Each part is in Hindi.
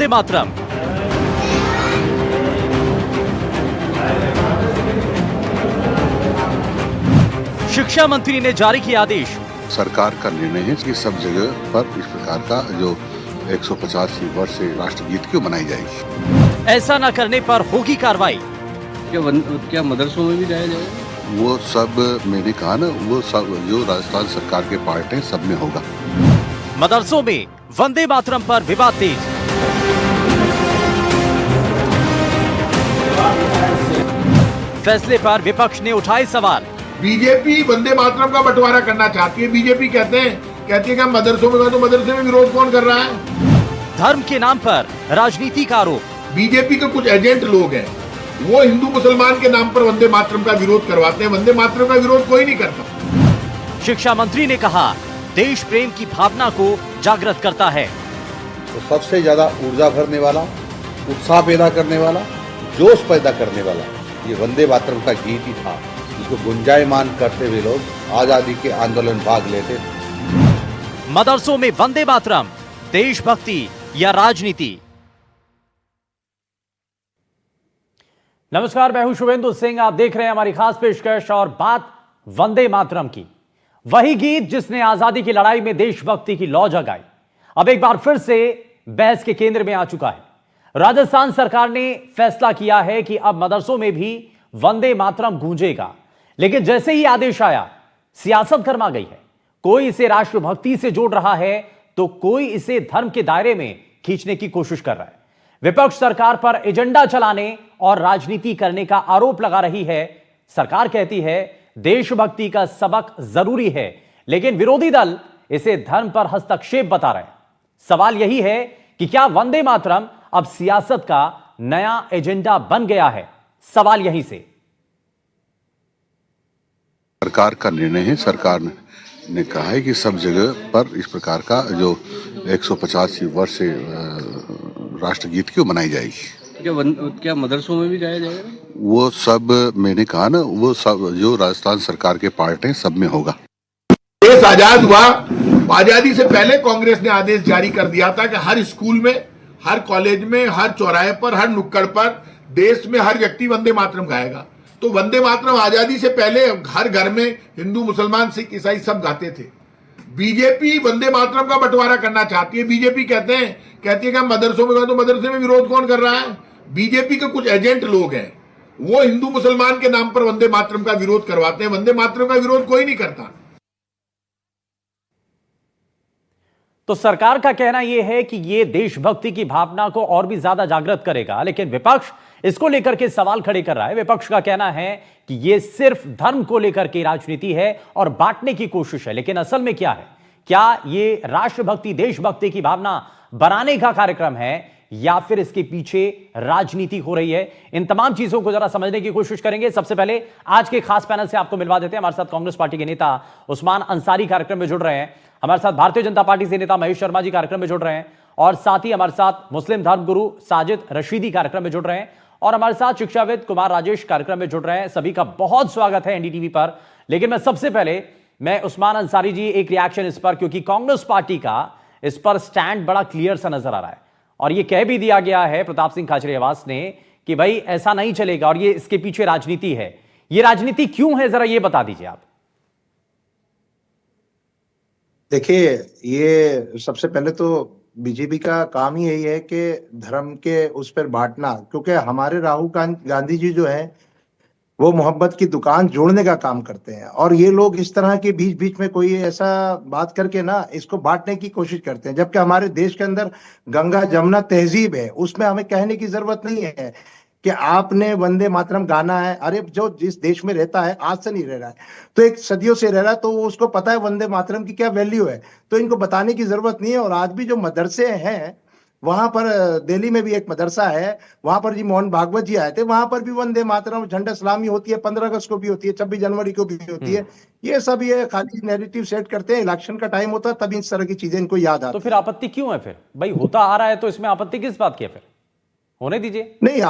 वंदे मातरम। शिक्षा मंत्री ने जारी किया आदेश। सरकार का निर्णय है कि सब जगह पर इस प्रकार का जो 150 वर्ष से राष्ट्रगीत क्यों बनाई जाएगी। ऐसा न करने पर होगी कार्रवाई। क्या मदरसों में भी जाया जाएगा? वो सब मैंने कहा ना, वो सब जो राजस्थान सरकार के पार्ट है सब में होगा। मदरसों में वंदे मातरम पर विवाद तेज। फैसले पर विपक्ष ने उठाए सवाल। बीजेपी वंदे मातरम का बंटवारा करना चाहती है। बीजेपी कहती है कि हम मदरसों में गए, तो मदरसे में विरोध कौन कर रहा है? धर्म के नाम पर राजनीति का आरोप। बीजेपी के कुछ एजेंट लोग हैं, वो हिंदू मुसलमान के नाम पर वंदे मातरम का विरोध करवाते हैं। वंदे मातरम का विरोध कोई नहीं करता। शिक्षा मंत्री ने कहा, देश प्रेम की भावना को जागृत करता है। तो सबसे ज्यादा ऊर्जा भरने वाला, उत्साह पैदा करने वाला, जोश पैदा करने वाला ये वंदे मातरम का गीत ही था, जिसको गुंजायमान करते हुए लोग आजादी के आंदोलन भाग लेते थे। मदरसों में वंदे मातरम, देशभक्ति या राजनीति? नमस्कार, मैं हूं शुभेंदु सिंह। आप देख रहे हैं हमारी खास पेशकश और बात वंदे मातरम की। वही गीत जिसने आजादी की लड़ाई में देशभक्ति की लौ जगाई, अब एक बार फिर से बहस के केंद्र में आ चुका है। राजस्थान सरकार ने फैसला किया है कि अब मदरसों में भी वंदे मातरम गूंजेगा, लेकिन जैसे ही आदेश आया, सियासत गर्मा गई है। कोई इसे राष्ट्रभक्ति से जोड़ रहा है तो कोई इसे धर्म के दायरे में खींचने की कोशिश कर रहा है। विपक्ष सरकार पर एजेंडा चलाने और राजनीति करने का आरोप लगा रही है। सरकार कहती है देशभक्ति का सबक जरूरी है, लेकिन विरोधी दल इसे धर्म पर हस्तक्षेप बता रहे हैं। सवाल यही है कि क्या वंदे मातरम अब सियासत का नया एजेंडा बन गया है? सवाल यहीं से। सरकार का निर्णय है, सरकार ने कहा है कि सब जगह पर इस प्रकार का जो 150 वर्ष से राष्ट्रगीत क्यों बनाई जाएगी। क्या मदरसों में भी जाया जाएगा? वो सब मैंने कहा ना, वो सब जो राजस्थान सरकार के पार्ट है सब में होगा। देश आजाद हुआ, आजादी से पहले कांग्रेस ने आदेश जारी कर दिया था कि हर स्कूल में, हर कॉलेज में, हर चौराहे पर, हर नुक्कड़ पर देश में हर व्यक्ति वंदे मातरम गाएगा। तो वंदे मातरम आजादी से पहले हर घर में हिंदू, मुसलमान, सिख, ईसाई सब गाते थे। बीजेपी वंदे मातरम का बंटवारा करना चाहती है। बीजेपी कहती है कि हम मदरसों में गए, तो मदरसे में विरोध कौन कर रहा है? बीजेपी के कुछ एजेंट लोग हैं, वो हिंदू मुसलमान के नाम पर वंदे मातरम का विरोध करवाते हैं। वंदे मातरम का विरोध कोई नहीं करता। तो सरकार का कहना यह है कि यह देशभक्ति की भावना को और भी ज्यादा जागृत करेगा, लेकिन विपक्ष इसको लेकर के सवाल खड़े कर रहा है। विपक्ष का कहना है कि यह सिर्फ धर्म को लेकर के राजनीति है और बांटने की कोशिश है, लेकिन असल में क्या है? क्या यह राष्ट्रभक्ति, देशभक्ति की भावना बनाने का कार्यक्रम है या फिर इसके पीछे राजनीति हो रही है? इन तमाम चीजों को जरा समझने की कोशिश करेंगे। सबसे पहले आज के खास पैनल से आपको मिलवा देते हैं। हमारे साथ कांग्रेस पार्टी के नेता उस्मान अंसारी कार्यक्रम में जुड़ रहे हैं, हमारे साथ भारतीय जनता पार्टी से नेता महेश शर्मा जी कार्यक्रम में जुड़ रहे हैं, और साथ ही हमारे साथ मुस्लिम धर्मगुरु साजिद रशीदी कार्यक्रम में जुड़ रहे हैं, और हमारे साथ शिक्षाविद कुमार राजेश कार्यक्रम में जुड़ रहे हैं। सभी का बहुत स्वागत है एनडीटीवी पर। लेकिन मैं सबसे पहले उस्मान अंसारी जी, एक रिएक्शन इस पर, क्योंकि कांग्रेस पार्टी का इस पर स्टैंड बड़ा क्लियर सा नजर आ रहा है और यह कह भी दिया गया है प्रताप सिंह खाचरियावास ने कि भाई ऐसा नहीं चलेगा और ये इसके पीछे राजनीति है। ये राजनीति क्यों है, जरा ये बता दीजिए आप। देखिए, ये सबसे पहले तो बीजेपी का काम ही यही है कि धर्म के उस पर बांटना, क्योंकि हमारे राहुल गांधी जी जो है वो मोहब्बत की दुकान जोड़ने का काम करते हैं, और ये लोग इस तरह के बीच बीच में कोई ऐसा बात करके ना इसको बांटने की कोशिश करते हैं। जबकि हमारे देश के अंदर गंगा जमुना तहजीब है, उसमें हमें कहने की जरूरत नहीं है कि आपने वंदे मातरम गाना है। अरे जो जिस देश में रहता है, आज से नहीं रह रहा है तो एक सदियों से रह रहा है, तो उसको पता है वंदे मातरम की क्या वैल्यू है। तो इनको बताने की जरूरत नहीं है। और आज भी जो मदरसे हैं, वहां पर दिल्ली में भी एक मदरसा है, वहां पर जी मोहन भागवत जी आए थे, वहां पर भी वंदे मातरम, झंडा सलामी होती है, 15 अगस्त को भी होती है, 26 जनवरी को भी होती है। ये सब ये खाली नैरेटिव सेट करते हैं। इलेक्शन का टाइम होता है तभी इस तरह की चीजें इनको याद आती है। तो फिर आपत्ति क्यों है? फिर भाई होता आ रहा है तो इसमें आपत्ति किस बात की है? फिर होने दीजिए। नहीं,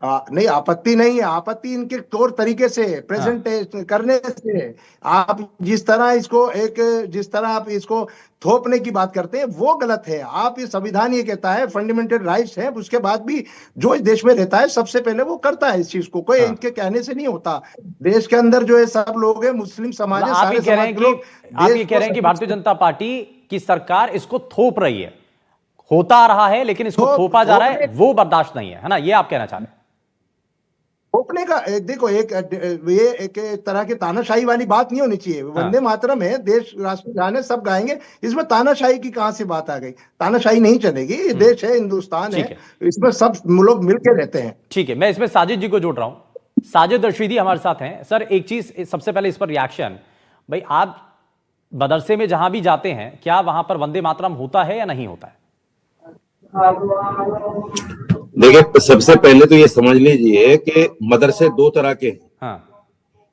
नहीं, आपत्ति नहीं है, आपत्ति इनके तौर तरीके से प्रेजेंट करने से। आप जिस तरह आप इसको थोपने की बात करते हैं वो गलत है। आप ये संविधान ये कहता है फंडामेंटल राइट्स हैं, उसके बाद भी जो इस देश में रहता है सबसे पहले वो करता है इस चीज को, कोई इनके कहने से नहीं होता। देश के अंदर जो है सब लोग है, मुस्लिम समाज है, आप सारे ये कह रहे समाज हैं के लोग आप ये कह रहे हैं कि भारतीय जनता पार्टी की सरकार इसको थोप रही है, होता आ रहा है लेकिन इसको थोपा जा रहा है, वो बर्दाश्त नहीं है ना, ये आप कहना चाह रहे हैं? थोपने का देखो, ये एक तरह की तानाशाही वाली बात नहीं होनी चाहिए। वंदे मातरम है, देश राष्ट्रगान है, सब गाएंगे, इसमें तानाशाही की कहां से बात आ गई? तानाशाही नहीं चलेगी, ये देश है, हिंदुस्तान है, इसमें सब लोग मिलकर रहते हैं। ठीक है, मैं इसमें साजिद जी को जोड़ रहा हूं। साजिद रशीदी हमारे साथ हैं। सर, एक चीज सबसे पहले इस पर रिएक्शन, भाई आप मदरसे में जहां भी जाते हैं, क्या वहां पर वंदे मातरम होता है या नहीं होता है? देखिए, सबसे पहले तो ये समझ लीजिए कि मदरसे दो तरह के हैं। हाँ,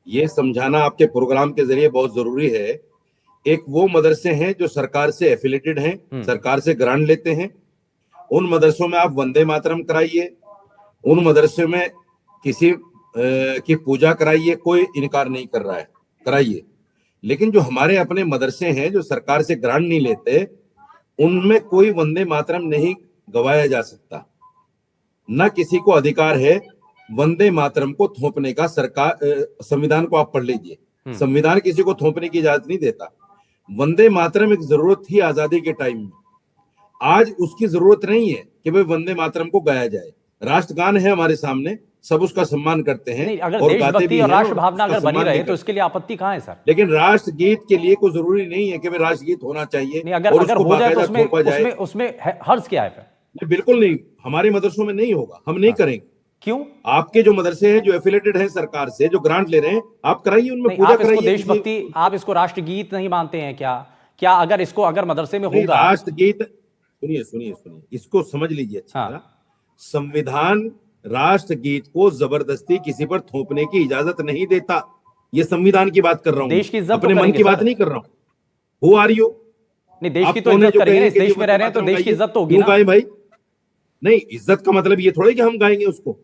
ये समझाना आपके प्रोग्राम के जरिए बहुत जरूरी है। एक वो मदरसे हैं जो सरकार से एफिलेटेड हैं, सरकार से ग्रांट लेते हैं, उन मदरसों में आप वंदे मातरम कराइए, उन मदरसों में किसी की पूजा कराइए, कोई इनकार नहीं कर रहा है, कराइए। लेकिन जो हमारे अपने मदरसे हैं जो सरकार से ग्रांट नहीं लेते, उनमें कोई वंदे मातरम नहीं गवाया जा सकता। न किसी को अधिकार है वंदे मातरम को थोपने का। सरकार संविधान को आप पढ़ लीजिए, संविधान किसी को थोपने की इजाजत नहीं देता। वंदे मातरम एक जरूरत थी आजादी के टाइम में, आज उसकी जरूरत नहीं है कि भाई वंदे मातरम को गाया जाए। राष्ट्रगान है हमारे सामने, सब उसका सम्मान करते हैं अगर और देशभक्ति गाते भी और हैं, राष्ट्र भावना उसका अगर बनी सम्मान रहे भी तो इसके लिए आपत्ति कहां है सर? लेकिन राष्ट्रगीत के लिए कोई जरूरी नहीं है कि भाई राष्ट्रगीत होना चाहिए। नहीं, अगर और अगर उसको हो जाए तो बाकायदा उसमें थोपा जाए। उसमें हर्ज क्या है फिर? नहीं, बिल्कुल नहीं, हमारे मदरसों में नहीं होगा, हम नहीं करेंगे। क्यों? आपके जो मदरसे हैं जो एफिलेटेड हैं सरकार से, जो ग्रांट ले रहे हैं, आप कराइए, उनमें नहीं, पूजा आप इसको कराइए। देशभक्ति, आप इसको राष्ट्रगीत नहीं मानते हैं क्या? क्या अगर मदरसे में होगा? राष्ट्रगीत, सुनिए सुनिए सुनिए, इसको समझ लीजिए अच्छी तरह। संविधान राष्ट्रगीत को जबरदस्ती किसी पर थोपने की इजाजत नहीं देता। ये संविधान की बात कर रहा हूं, देश की इज्जत अपने तो मन की बात नहीं कर रहा हूं। Who are you? नहीं, देश की तो इज्जत करेंगे ना, इस देश में रह रहे हैं तो देश की इज्जत तो होगी ना। गाए भाई? नहीं, इज्जत का मतलब ये थोड़ा कि हम गाएंगे उसको।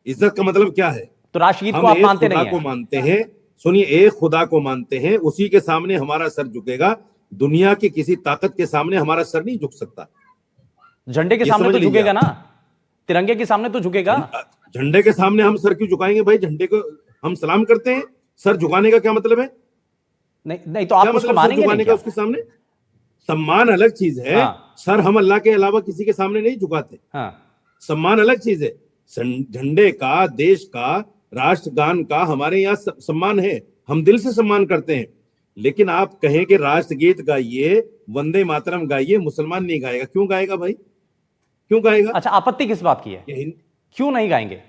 इज्जत का मतलब क्या है? तो राष्ट्रगीत को आप मानते नहीं को मानते हैं। सुनिए, एक खुदा को मानते हैं, उसी के सामने हमारा सर झुकेगा। दुनिया की किसी ताकत के सामने हमारा सर नहीं झुक सकता। झंडे के सामने तो झुकेगा ना, तिरंगे के सामने तो झुकेगा। झंडे के सामने हम सर क्यों झुकाएंगे भाई? झंडे को हम सलाम करते हैं, सर झुकाने का क्या मतलब है? नहीं तो आप उसको मानेंगे नहीं क्या? उसके सामने सम्मान अलग चीज है। सर हम अल्लाह के अलावा किसी के सामने नहीं झुकाते। सम्मान अलग चीज है। झंडे का, देश का, राष्ट्रगान का हमारे यहाँ सम्मान है, हम दिल से सम्मान करते हैं। लेकिन आप कहें कि राष्ट्रगीत गाइए, वंदे मातरम गाइए, मुसलमान नहीं गाएगा। क्यों गाएगा भाई? क्यों गाएगा? अच्छा, आपत्ति किस बात की है? क्यों नहीं गाएंगे?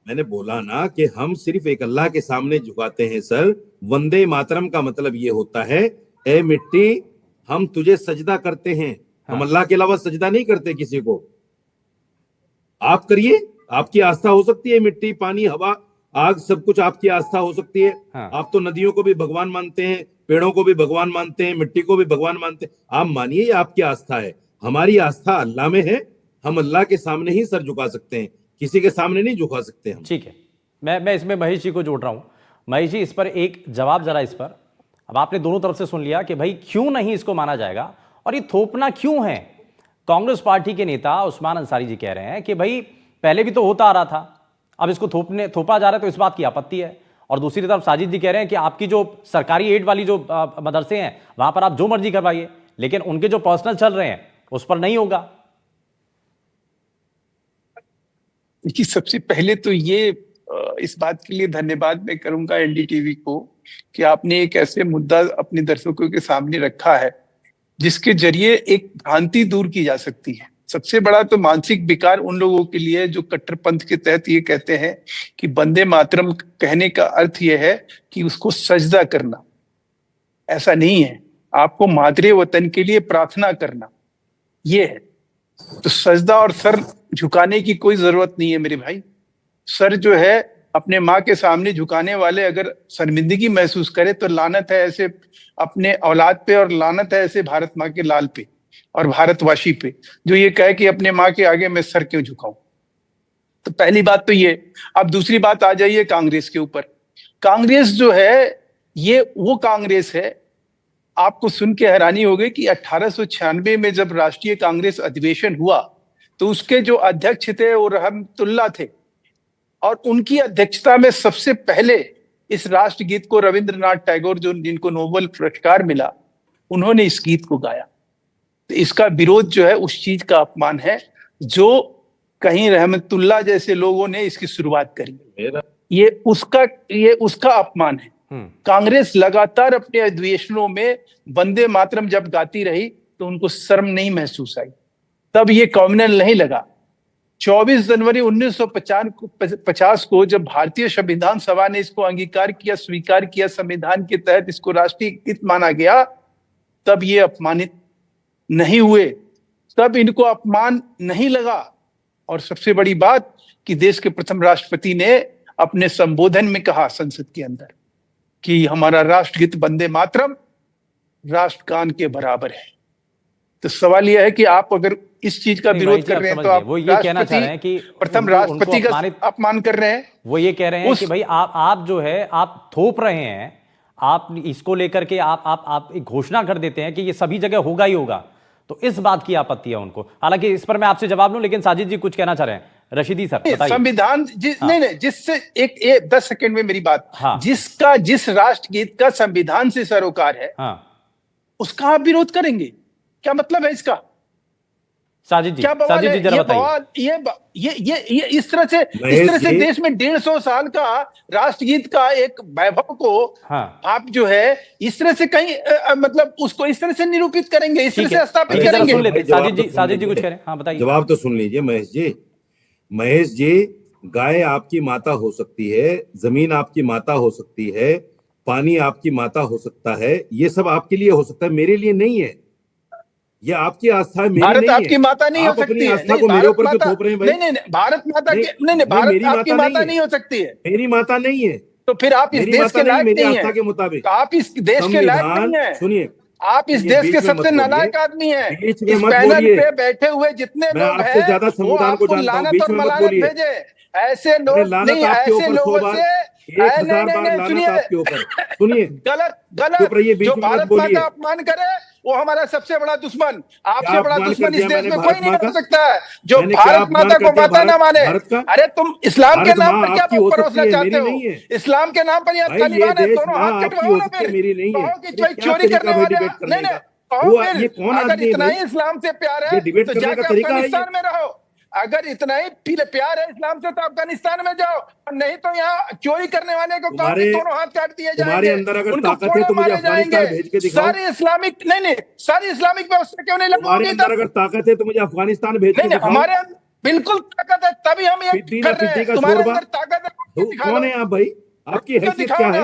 मैंने बोला ना कि हम सिर्फ एक अल्लाह के सामने झुकाते हैं सर। वंदे मातरम का मतलब ये होता है, ए मिट्टी हम तुझे सजदा करते हैं। हम अल्लाह के अलावा सजदा नहीं करते किसी को। आप करिए, आपकी आस्था हो सकती है। मिट्टी, पानी, हवा, आग, सब कुछ आपकी आस्था हो सकती है। आप तो नदियों को भी भगवान मानते हैं, पेड़ों को भी भगवान मानते हैं, मिट्टी को भी भगवान मानते हैं। आप मानिए, ये आपकी आस्था है। हमारी आस्था अल्लाह में है। हम अल्लाह के सामने ही सर झुका सकते हैं, किसी के सामने नहीं झुका सकते हम। ठीक है, मैं इसमें महेश जी को जोड़ रहा हूं। महेश जी, इस पर एक जवाब जरा इस पर। अब आपने दोनों तरफ से सुन लिया कि भाई क्यों नहीं इसको माना जाएगा और ये थोपना क्यों है। कांग्रेस पार्टी के नेता उस्मान अंसारी जी कह रहे हैं कि भाई पहले भी तो होता आ रहा था, अब इसको थोपा जा रहा है तो इस बात की आपत्ति है। और दूसरी तरफ साजिद जी कह रहे हैं कि आपकी जो सरकारी एड वाली जो मदरसे हैं वहां पर आप जो मर्जी करवाइए, लेकिन उनके जो पर्सनल चल रहे हैं उस पर नहीं होगा। देखिए, सबसे पहले तो ये इस बात के लिए धन्यवाद मैं करूंगा एनडीटीवी को कि आपने एक ऐसे मुद्दा अपने दर्शकों के सामने रखा है जिसके जरिए एक भ्रांति दूर की जा सकती है। सबसे बड़ा तो मानसिक विकार उन लोगों के लिए जो कट्टरपंथ के तहत ये कहते हैं कि वंदे मातरम कहने का अर्थ ये है कि उसको सजदा करना। ऐसा नहीं है, आपको मादरे वतन के लिए प्रार्थना करना ये है। तो सजदा और सर झुकाने की कोई जरूरत नहीं है मेरे भाई। सर जो है अपने माँ के सामने झुकाने वाले अगर शर्मिंदगी महसूस करे तो लानत है ऐसे अपने औलाद पे, और लानत है ऐसे भारत माँ के लाल पे और भारतवासी पे जो ये कहे कि अपने माँ के आगे मैं सर क्यों झुकाऊं। तो पहली बात तो ये। अब दूसरी बात आ जाइए कांग्रेस के ऊपर। कांग्रेस जो है ये वो कांग्रेस है, आपको सुन के हैरानी हो गई कि 1896 में जब राष्ट्रीय कांग्रेस अधिवेशन हुआ तो उसके जो अध्यक्ष थे वो रहमतुल्लाह थे, और उनकी अध्यक्षता में सबसे पहले इस राष्ट्रगीत को रविंद्रनाथ टैगोर, जो जिनको नोबेल पुरस्कार मिला, उन्होंने इस गीत को गाया। तो इसका विरोध जो है उस चीज का अपमान है जो कहीं रहमतुल्लाह जैसे लोगों ने इसकी शुरुआत करी। ये उसका अपमान है। कांग्रेस लगातार अपने अधिवेशनों में वंदे मातरम जब गाती रही तो उनको शर्म नहीं महसूस आई, तब ये कॉम्युनल नहीं लगा। 24 जनवरी 1950 को जब भारतीय संविधान सभा ने इसको अंगीकार किया, स्वीकार किया, संविधान के तहत इसको राष्ट्रीय गीत माना गया, तब ये अपमानित नहीं हुए, तब इनको अपमान नहीं लगा। और सबसे बड़ी बात कि देश के प्रथम राष्ट्रपति ने अपने संबोधन में कहा संसद के अंदर कि हमारा राष्ट्रगीत वंदे मातरम राष्ट्रगान के बराबर है। तो सवाल यह है कि आप अगर इस चीज का विरोध कर रहे हैं तो आप वो ये कहना चाह रहे हैं कि प्रथम राष्ट्रपति का अपमान कर रहे हैं। वो ये कह रहे हैं कि भाई आप जो है आप थोप रहे हैं, आप इसको लेकर के आप एक घोषणा कर देते हैं कि ये सभी जगह होगा ही होगा, तो इस बात की आपत्ति है उनको। हालांकि इस पर मैं आपसे जवाब लूं, लेकिन साजिद जी कुछ कहना चाह रहे हैं। रशीदी सर बताइए। संविधान नहीं जिससे एक 10 सेकंड में मेरी बात। हाँ। जिस राष्ट्रगीत का संविधान से सरोकार है, हाँ, उसका आप विरोध करेंगे, क्या मतलब है इसका? साजिद जी जरा बताइए। ये इस तरह से देश में 150 साल का राष्ट्रगीत का एक वैभव को, हाँ, आप जो है इस तरह से कहीं मतलब उसको इस तरह से निरूपित करेंगे, इस तरह से स्थापित करेंगे। साजिद जी कुछ कह रहे हैं, हाँ बताइए। जवाब तो सुन लीजिए महेश जी। गाय आपकी माता हो सकती है, जमीन आपकी माता हो सकती है, पानी आपकी माता हो सकता है, ये सब आपके लिए हो सकता है, मेरे लिए नहीं है। ये आपकी आस्था है, मेरी भारत नहीं आपकी है। माता नहीं हो सकती है। आस्था को मेरे ऊपर क्यों थोप रहे हैं भाई? नहीं, भारत माता नहीं, भारत आपकी माता नहीं हो सकती है। मेरी माता नहीं है, तो फिर आप इस देश के लायक नहीं है। आस्था के मुताबिक आप इस देश के लायक नहीं है। सुनिए, आप इस देश के सबसे नालायक आदमी हैं। इस पैनल पे बैठे हुए जितने लोग हैं वो आपको लानत और मलानत भेजे। ऐसे लोग नहीं, ऐसे लोगों से सुनिए, गलत जो भारत माता का अपमान करे वो हमारा सबसे बड़ा दुश्मन, आपसे बड़ा दुश्मन इस देश में कोई नहीं हो सकता है जो भारत माता को माता ना माने। अरे तुम इस्लाम के नाम पर क्या परोसना चाहते हो? इस्लाम के नाम पर यहाँ तालिबान है, दोनों हाथ कटवाओ ना। फिर कहो कि चोरी करने वाले, नहीं अगर इतना ही इस्लाम से प्यार है तो जाके अफगानिस्तान में रहो। अगर इतना ही प्यार है इस्लाम से तो अफगानिस्तान में जाओ, और नहीं तो यहाँ चोरी करने वाले को दोनों हाथ काट दिए जाएंगे, उनको कोड़े मारे जाएंगे। सारी इस्लामिक सारी इस्लामिक व्यवस्था क्यों नहीं लागू होगी? अगर ताकत है तो मुझे अफगानिस्तान भेज के दिखाओ। हमारे बिल्कुल ताकत है, तभी हम ये कर रहे हैं। तुम्हारे अंदर ताकत है, कौन है आप भाई? आपकी हैसियत क्या है?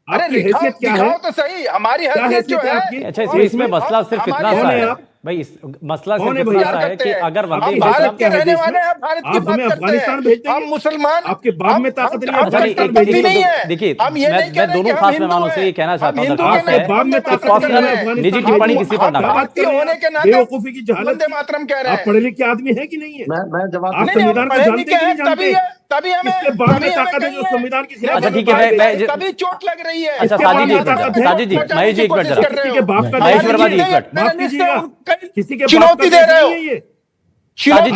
अरे दिखाओ तो सही, हमारी हैसियत जो है। अच्छा, इसमें मसला सिर्फ इतना सा है भाई, मसला सिर्फ इतना सा है कि अगर वंदे भारत के रहने वाले हैं, भारत की बात करते हैं, हम मुसलमान, आपके बाप में ताकत नहीं है। देखिए, मैं दोनों खास मेहमानों से ये कहना चाहता हूँ, निजी टिप्पणी किसी पर ना बेवकूफी की जहालत मातरम कह रहे हैं। आप पढ़े लिखे आदमी है कि नहीं है? मैं जवाब आप संविधान को जानते हैं कि नहीं जानते? तभी हमें ताकत है जो संविधान की। अच्छा ठीक है, तभी चोट लग रही है। अच्छा साजिद जी महेश जी एक मिनट जरा, महेश वर्मा जी एक मिनट, माफ कीजिएगा, किसी के चुनौती दे रहे हो। साजिद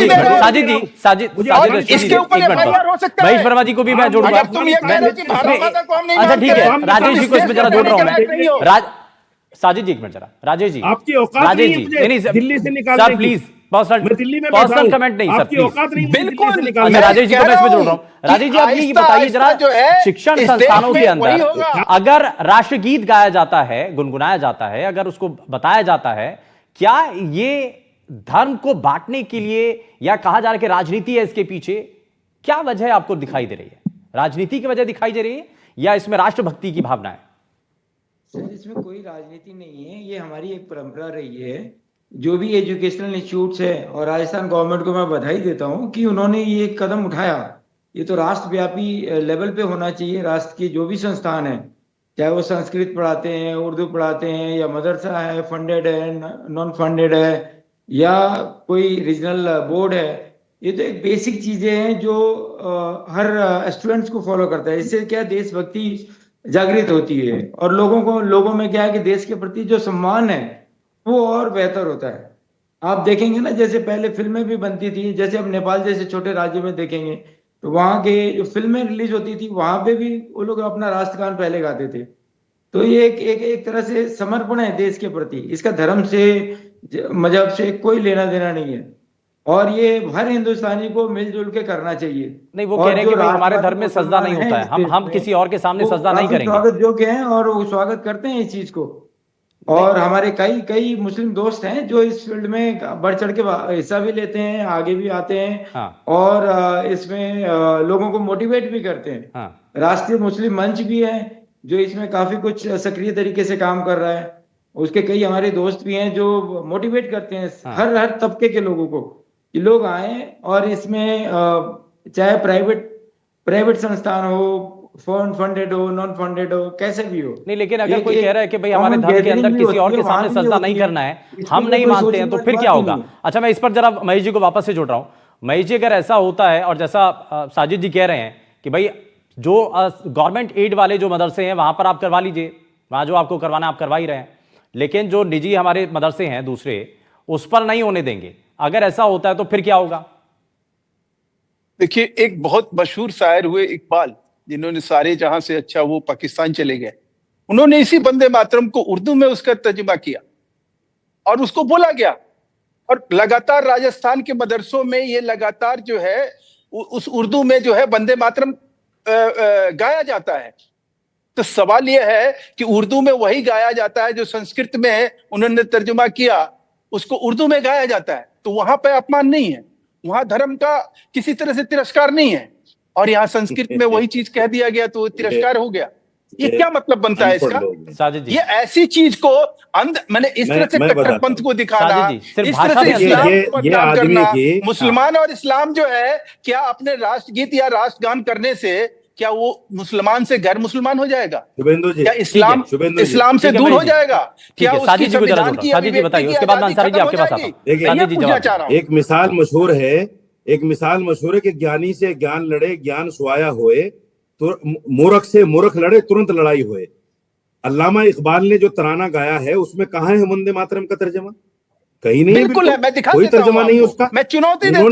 जी इसके ऊपर एफआईआर हो सकता है। महेश वर्मा जी को भी मैं जोड़ूंगा। तुम ये कह रहे हो कि भारत माता को हम नहीं अच्छा ठीक है, मानते, राजेश जी को इसमें जरा जोड़ रहा हूं मैं। साजिद जी एक मिनट जरा, राजेश जी, आपकी औकात राजेश नहीं जी, है दिल्ली से निकाल सर प्लीज पर्सनल कमेंट नहीं सर, प्लीज। बिल्कुल। अच्छा राजेश जी को मैं इसमें जोड़ रहा हूँ। राजेश जी आप ये बताइए जरा, शिक्षण संस्थानों के अंदर अगर राष्ट्रगीत गाया जाता है, गुनगुनाया जाता है, अगर उसको बताया जाता है, क्या ये धर्म को बांटने के लिए या कहा जा रहा है कि राजनीति है इसके पीछे? क्या वजह आपको दिखाई दे रही है? राजनीति की वजह दिखाई दे रही है या इसमें राष्ट्रभक्ति की भावना है? सर इसमें कोई राजनीति नहीं है, ये हमारी एक परंपरा रही है। जो भी एजुकेशनल इंस्टीट्यूट्स है, और राजस्थान गवर्नमेंट को मैं बधाई देता हूं कि उन्होंने ये कदम उठाया। ये तो राष्ट्रव्यापी लेवल पे होना चाहिए। राष्ट्र के जो भी संस्थान है, चाहे वो संस्कृत पढ़ाते हैं, उर्दू पढ़ाते हैं, या मदरसा है, फंडेड है, नॉन फंडेड है, या कोई रीजनल बोर्ड है, ये तो एक बेसिक चीजें हैं जो हर स्टूडेंट्स को फॉलो करता है। इससे क्या देशभक्ति जागृत होती है और लोगों में क्या है कि देश के प्रति जो सम्मान है वो और बेहतर होता है। आप देखेंगे ना, जैसे पहले फिल्में भी बनती थी, जैसे अब नेपाल जैसे छोटे राज्य में देखेंगे तो वहाँ के जो फिल्में रिलीज होती थी वहां पे भी वो लोग अपना राष्ट्रगान पहले गाते थे। तो ये एक तरह से समर्पण है देश के प्रति। इसका धर्म से मजहब से कोई लेना देना नहीं है और ये हर हिंदुस्तानी को मिलजुल के करना चाहिए। नहीं, वो कह रहे हैं कि भाई हमारे धर्म में सजदा नहीं होता है, हम किसी और के सामने सजदा नहीं करेंगे। स्वागत योग्य हैं और वो स्वागत करते हैं इस चीज को। और हमारे कई मुस्लिम दोस्त हैं जो इस फील्ड में बढ़ चढ़ के हिस्सा भी लेते हैं, आगे भी आते हैं। हाँ। और इसमें लोगों को मोटिवेट भी करते हैं। हाँ। राष्ट्रीय मुस्लिम मंच भी है जो इसमें काफी कुछ सक्रिय तरीके से काम कर रहा है। उसके कई हमारे दोस्त भी हैं जो मोटिवेट करते हैं हर तबके के लोगों को कि लोग आए और इसमें चाहे प्राइवेट संस्थान हो, फंडेड हो, नॉन फंडेड हो, कैसे भी हो। नहीं, लेकिन अगर कोई कह रहा है कि भाई हमारे धर्म के अंदर किसी और के सामने सजदा नहीं करना है, हम नहीं मानते हैं, तो फिर क्या होगा? अच्छा, मैं इस पर जरा महेश जी को वापस से जोड़ रहा हूं। महेश जी, अगर ऐसा होता है और जैसा साजिद जी कह रहे हैं कि भाई जो गवर्नमेंट एड वाले जो मदरसे हैं वहां पर आप करवा लीजिए, वहां जो आपको करवाना आप करवा ही रहे हैं, लेकिन जो निजी हमारे मदरसे हैं दूसरे उस पर नहीं होने देंगे, अगर ऐसा होता है तो फिर क्या होगा? देखिए, एक बहुत मशहूर शायर हुए इकबाल, जिन्होंने सारे जहां से अच्छा वो पाकिस्तान चले गए। उन्होंने इसी वंदे मातरम को उर्दू में उसका तर्जुमा किया और उसको बोला गया और लगातार राजस्थान के मदरसों में ये लगातार जो है उस उर्दू में जो है वंदे मातरम गाया जाता है। तो सवाल यह है कि उर्दू में वही गाया जाता है जो संस्कृत में उन्होंने तर्जुमा किया, उसको उर्दू में गाया जाता है। तो वहां पे अपमान नहीं है, वहां धर्म का किसी तरह से तिरस्कार नहीं है, और यहाँ संस्कृत में वही चीज कह दिया गया तो तिरस्कार हो गया। ये क्या मतलब बनता है इसका? ये ऐसी चीज को मैंने इस तरह से कट्टरपंथ को दिखाना, इस तरह से इस्लाम को बदनाम करना, मुसलमान और इस्लाम जो है, क्या अपने राष्ट्रगीत या राष्ट्रगान करने से क्या वो मुसलमान से गैर मुसलमान हो जाएगा? क्या इस्लाम से दूर हो जाएगा? क्या उसकी संविधान की बताइए, उसके बाद अंसारी जी आपके पास आता हूं। एक मिसाल मशहूर है कि ज्ञानी से ज्ञान लड़े, ज्ञान सुआया होए, तो मूर्ख से मूर्ख लड़े, तुरंत लड़ाई होए। अल्लामा इकबाल ने जो तराना गाया है उसमें कहाँ है वंदे मातरम का तर्जमा? कहीं नहीं। बिल्कुल है, मैं दिखा कोई तर्जमा नहीं उसका। मैं चुनौती देता हूं,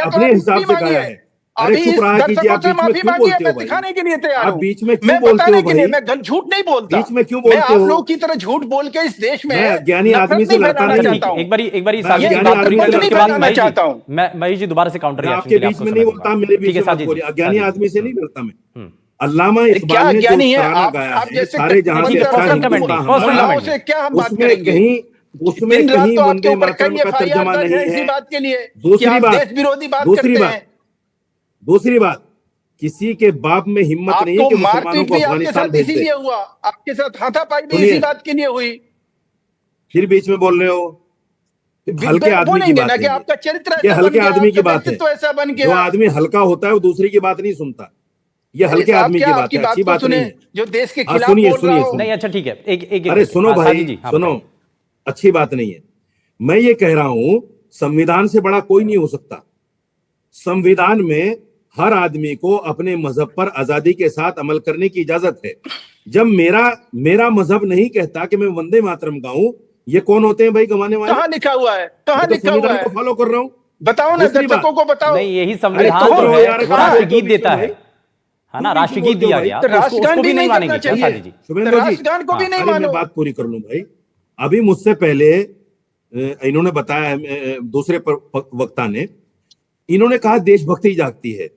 अपने हिसाब से गाया है। अरे चुप रहा कीजिए, आप बीच में क्यों बोलते हो? दिखाने के लिए तैयार हूं, आप बीच में क्यों बोलते हो भाई? मैं झूठ नहीं बोलता, बीच में क्यों बोलते हो? आप लोग की तरह झूठ बोल के इस देश में ज्ञानी आदमी से लड़ता नहीं। एक बारी महेश जी दोबारा से काउंटर आपके बीच में नहीं बोलता, मेरे बीच में अज्ञानी आदमी से नहीं लड़ता मैं। अल्लामा इकबाल ने जो तराना गाया है, सारे जहां से अच्छा उसमें कहीं वंदे मातरम का तर्जमा नहीं है। दूसरी बात, किसी के बाप में हिम्मत नहीं है कि मुसलमानों को अफगानिस्तान भेज दे। इसीलिए हुआ, आपके साथ हाथापाई भी इसी बात के लिए हुई। फिर बीच में बोल रहे हो। हल्के आदमी की बात है, आपका चरित्र ये हल्के आदमी की बात है। जो आदमी हल्का होता है वो दूसरी की बात नहीं सुनता। ये हल्के आदमी की बात है, अच्छी बात नहीं है। जो देश के खिलाफ सुनिए। नहीं, अच्छा ठीक है, अरे सुनो भाई, सुनो, अच्छी बात नहीं है। मैं ये कह रहा हूं, संविधान से बड़ा कोई नहीं हो सकता। संविधान में हर आदमी को अपने मजहब पर आजादी के साथ अमल करने की इजाजत है। जब मेरा मजहब नहीं कहता कि मैं वंदे मातरम गाऊं, ये कौन होते हैं भाई गवाने वाले? कहाँ लिखा हुआ है? कहाँ लिखा हुआ है? फॉलो कर रहा हूँ, बताओ ना, दर्शकों को बताओ। नहीं, यही संविधान जो है राष्ट्रगीत देता है ना, राष्ट्रगीत दिया गया, उसको भी नहीं मानेंगे क्या साजी जी? राष्ट्रगान को भी नहीं मानो। मैं बात पूरी कर लूं भाई। अभी मुझसे पहले इन्होंने बताया, दूसरे वक्ता ने, इन्होंने कहा देशभक्ति जागती है।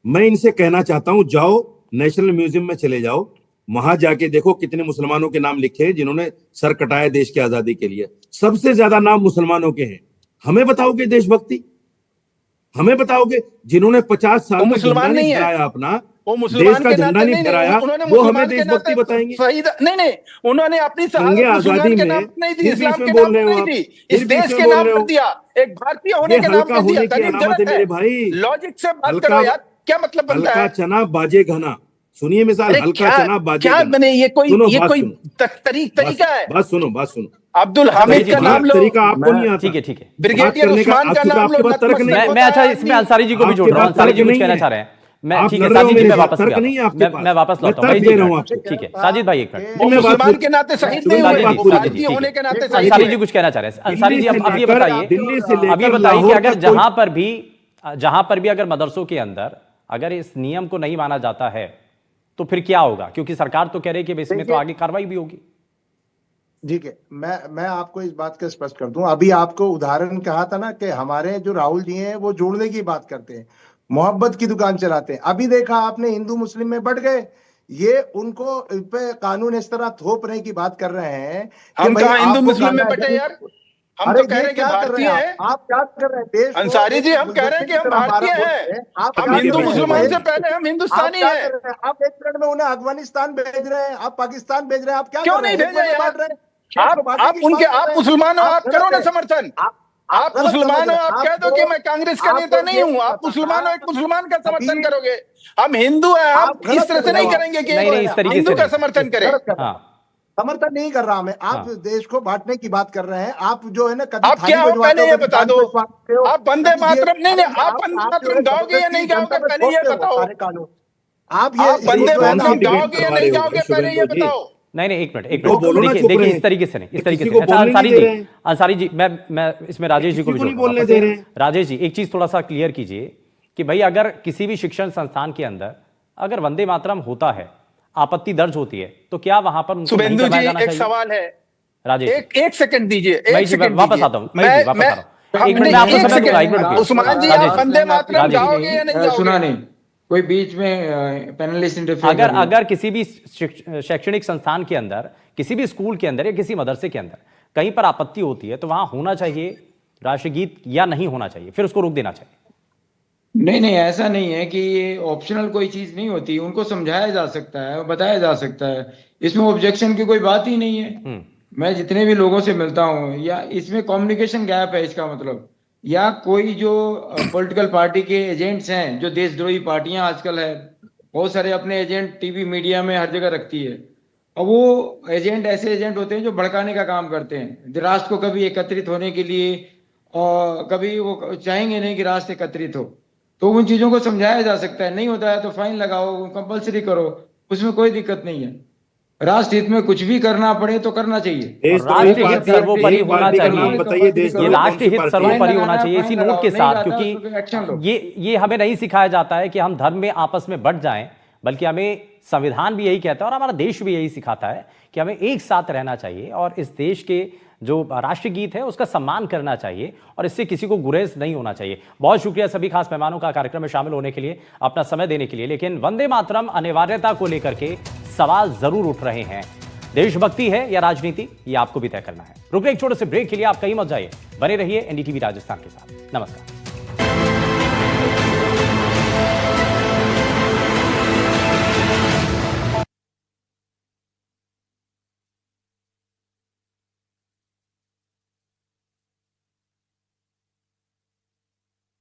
मैं इनसे कहना चाहता हूं, जाओ नेशनल म्यूजियम में चले जाओ, वहां जाके देखो कितने मुसलमानों के नाम लिखे हैं जिन्होंने सर कटाया देश की आजादी के लिए। सबसे ज्यादा नाम मुसलमानों के हैं। हमें बताओगे देशभक्ति? हमें बताओगे जिन्होंने 50 साल मुसलमान नहीं है अपना वो मुसलमान देश का झंडा नहीं फहराया, वो हमें देशभक्ति बताएंगे? नहीं, उन्होंने अपनी आजादी में इस्लाम के नाम नहीं दी, इस देश के नाम पर दिया, एक भारतीय होने के नाम पर दिया। मेरे भाई, लॉजिक से बात करो यार, क्या मतलब बनता है? हल्का चना बाजे घना। सुनिए मिसाल, हल्का चना बाजे घना। क्या मैंने ये कोई तरीका है? बात सुनो। अब्दुल हामिद का नाम लो, तरीका आपको नहीं आता। ठीक है, ठीक है। ब्रिगेडियर उस्मान का नाम लो। आपके पास तर्क नहीं। मैं अच्छा इसमें अंसारी जी को भी जोड़ रहा हूँ। अंसारी जी कुछ कहना चाह रहे हैं। मैं ठीक है साजिद जी, मैं वापस मैं वापस लौटा हूँ। ठीक है साजिद भाई, एक मिनट। मुसलमान के नाते शहीद नहीं हुए, वो भारतीय होने के नाते शहीद अंसारी हुए। जी कुछ कहना चाह रहे हैं। अंसारी जी अब ये बताइए, दिल्ली से लेकर अब ये बताइए कि लाहौर अगर तक जहां पर भी अगर मदरसों के अंदर अगर इस नियम को नहीं माना जाता है तो फिर क्या होगा? क्योंकि सरकार तो कह रही है कि इसमें तो आगे कार्रवाई भी होगी। ठीक है, मैं आपको इस बात का स्पष्ट कर दूं। अभी आपको उदाहरण कहा था ना कि हमारे जो राहुल जी हैं वो जोड़ने की बात करते हैं, मोहब्बत की दुकान चलाते हैं। अभी देखा आपने हिंदू मुस्लिम में बढ़ गए, ये उनको पे कानून इस तरह थोप रहे की बात कर रहे हैं। हम कहाँ हिंदू मुस्लिम में बटे यार, हम तो कह रहे हैं कि भारतीय हैं। आप क्या कर रहे हैं? देश अंसारी जी, हम कह रहे हैं कि हम भारतीय हैं। हम हिंदू मुसलमान से पहले हम हिंदुस्तानी हैं। आप एक मिनट में उन्हें अफगानिस्तान भेज रहे हैं, आप पाकिस्तान भेज रहे हैं, आप क्या क्यों कर रहे नहीं हैं? भेजे यार? रहे हैं। आप उनके, आप मुसलमान हो, आप करो ना समर्थन। आप मुसलमान हो, आप कह दो कि मैं कांग्रेस का नेता नहीं हूँ। आप मुसलमान हो, एक मुसलमान का समर्थन करोगे। हम हिंदू हैं, हम इस तरह से नहीं करेंगे कि हिंदू का समर्थन करें। समर्थन नहीं कर रहा मैं। आप देश को बांटने की बात कर रहे हैं। आप जो है ना, आप क्या हो पहले ये बता दो। आप वंदे मातरम नहीं, आप वंदे मातरम गाओगे या नहीं गाओगे पहले ये बताओ। आप ये वंदे मातरम गाओगे या नहीं गाओगे पहले ये बताओ। नहीं एक मिनट देखिए इस तरीके से नहीं, इस तरीके से। अच्छा अंसारी जी मैं इसमें राजेश जी को भी बोलने दे रहे हैं। राजेश जी एक चीज थोड़ा सा क्लियर कीजिए कि भाई अगर किसी भी शिक्षण संस्थान के अंदर अगर वंदे मातरम होता है, आपत्ति दर्ज होती है, तो क्या वहां पर शुभेंदु जी एक सवाल है राजेश, एक सेकंड दीजिए, वापस आता हूँ। एक मिनट आपको समय दूंगा, एक मिनट। उस्मान जी आप वंदे मातरम गाओगे या नहीं गाओगे? सुना नहीं कोई बीच में पैनलिस्ट इंटरफेयर। अगर किसी भी शैक्षणिक संस्थान के अंदर, किसी भी स्कूल के अंदर या किसी मदरसे के अंदर कहीं पर आपत्ति होती है तो वहां होना चाहिए राष्ट्रगीत या नहीं होना चाहिए, फिर उसको रोक देना चाहिए? नहीं ऐसा नहीं है कि ये ऑप्शनल कोई चीज नहीं होती, उनको समझाया जा सकता है, बताया जा सकता है, इसमें ऑब्जेक्शन की कोई बात ही नहीं है। मैं जितने भी लोगों से मिलता हूँ, या इसमें कम्युनिकेशन गैप है इसका मतलब, या कोई जो पॉलिटिकल पार्टी के एजेंट्स हैं, जो देशद्रोही पार्टियां आजकल है, बहुत सारे अपने एजेंट टीवी मीडिया में हर जगह रखती है, और वो एजेंट ऐसे एजेंट होते हैं जो भड़काने का काम करते हैं राष्ट्र को, कभी एकत्रित होने के लिए, और कभी वो चाहेंगे नहीं कि राष्ट्र एकत्रित हो। तो उन चीजों को समझाया जा सकता है, नहीं होता है तो फाइन लगाओ, कंपलसरी करो, उसमें कोई दिक्कत नहीं है। राष्ट्र हित में कुछ भी करना पड़े तो करना चाहिए। राष्ट्र हित सर्वोपरि होना चाहिए, ये राष्ट्र हित सर्वोपरि होना चाहिए इसी नोट के साथ, क्योंकि ये हमें नहीं सिखाया जाता है कि हम धर्म में आपस में बट जाएं, बल्कि हमें संविधान भी यही कहता है और हमारा देश भी यही सिखाता है कि हमें एक साथ रहना चाहिए और इस देश के जो राष्ट्रगीत है उसका सम्मान करना चाहिए और इससे किसी को गुरेज नहीं होना चाहिए। बहुत शुक्रिया सभी खास मेहमानों का कार्यक्रम में शामिल होने के लिए, अपना समय देने के लिए। लेकिन वंदे मातरम अनिवार्यता को लेकर के सवाल जरूर उठ रहे हैं। देशभक्ति है या राजनीति, ये आपको भी तय करना है। रुक एक छोटे से ब्रेक के लिए आप कहीं मत जाइए, बने रहिए एनडीटीवी राजस्थान के साथ। नमस्कार।